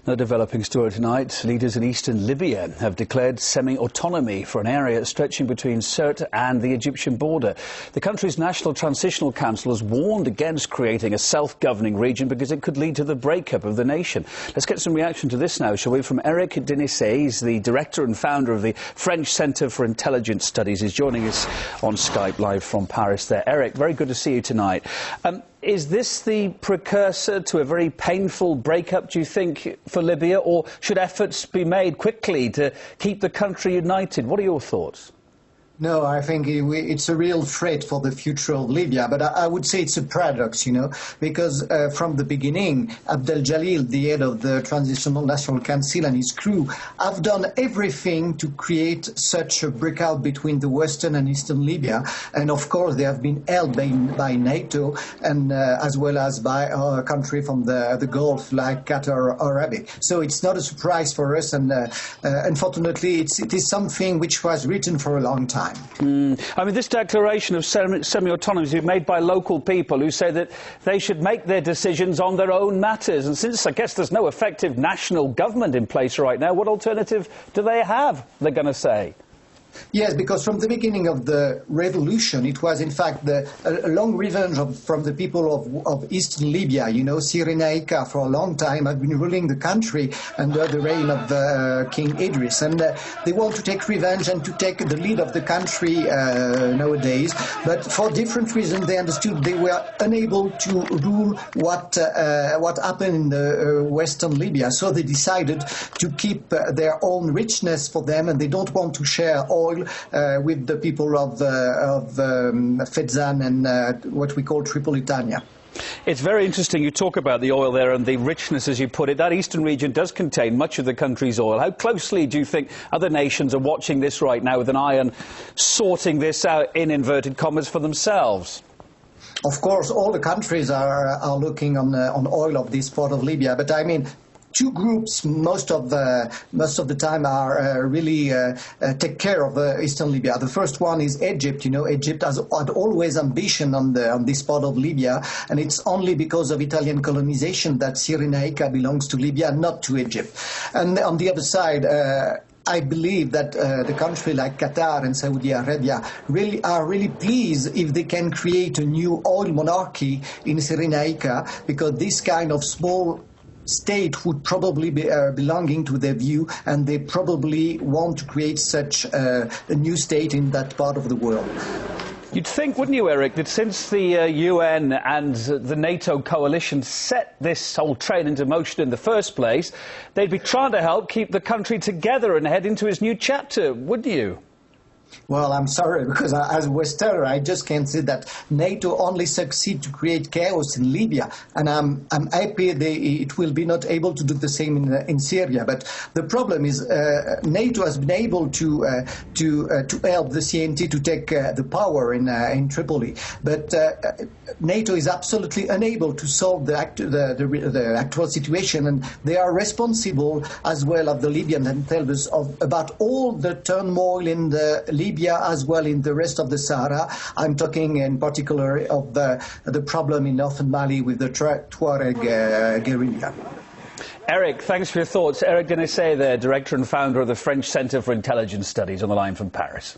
The developing story tonight, leaders in eastern Libya have declared semi-autonomy for an area stretching between Sirte and the Egyptian border. The country's National Transitional Council has warned against creating a self-governing region because it could lead to the breakup of the nation. Let's get some reaction to this now, shall we, from Eric Denisset. He's the director and founder of the French Centre for Intelligence Studies. He's joining us on Skype live from Paris there. Eric, very good to see you tonight. Is this the precursor to a very painful breakup, do you think, for Libya, or should efforts be made quickly to keep the country united? What are your thoughts? No, I think it's a real threat for the future of Libya, but I would say it's a paradox, you know, because from the beginning, Abdel Jalil, the head of the Transitional National Council, and his crew have done everything to create such a breakout between the western and eastern Libya, and of course they have been helped by NATO and as well as by a country from the Gulf like Qatar or Arabic. So it's not a surprise for us, and unfortunately it is something which was written for a long time. I mean, this declaration of semi-autonomy is made by local people who say that they should make their decisions on their own matters. And since, I guess, there's no effective national government in place right now, what alternative do they have, they're going to say? Yes, because from the beginning of the revolution, it was in fact a long revenge from the people of eastern Libya. You know, Cyrenaica for a long time have been ruling the country under the reign of King Idris, and they want to take revenge and to take the lead of the country nowadays. But for different reasons, they understood they were unable to rule what happened in the western Libya. So they decided to keep their own richness for them, and they don't want to share oil with the people of Fezzan and what we call Tripolitania. It's very interesting you talk about the oil there and the richness, as you put it. That eastern region does contain much of the country's oil. How closely do you think other nations are watching this right now with an eye on sorting this out, in inverted commas, for themselves? Of course, all the countries are looking on oil of this part of Libya, but I mean, two groups most of the time are really take care of eastern Libya. The first one is Egypt. You know, Egypt had always ambition on this part of Libya, and it's only because of Italian colonization that Cyrenaica belongs to Libya, not to Egypt. And on the other side, I believe that the country like Qatar and Saudi Arabia are really pleased if they can create a new oil monarchy in Cyrenaica, because this kind of small state would probably be belonging to their view, and they probably want to create such a new state in that part of the world. You'd think, wouldn't you, Eric, that since the UN and the NATO coalition set this whole train into motion in the first place, they'd be trying to help keep the country together and head into its new chapter, wouldn't you? Well, I'm sorry, because as a Westerner, I just can't say that NATO only succeed to create chaos in Libya, and I'm happy it will be not able to do the same in Syria. But the problem is NATO has been able to help the CNT to take the power in Tripoli, but NATO is absolutely unable to solve the actual situation, and they are responsible as well of the Libyans themselves about all the turmoil in the Libya as well in the rest of the Sahara. I'm talking in particular of the problem in northern Mali with the Tuareg guerrilla. Eric, thanks for your thoughts. Eric Denisset there, director and founder of the French Centre for Intelligence Studies, on the line from Paris.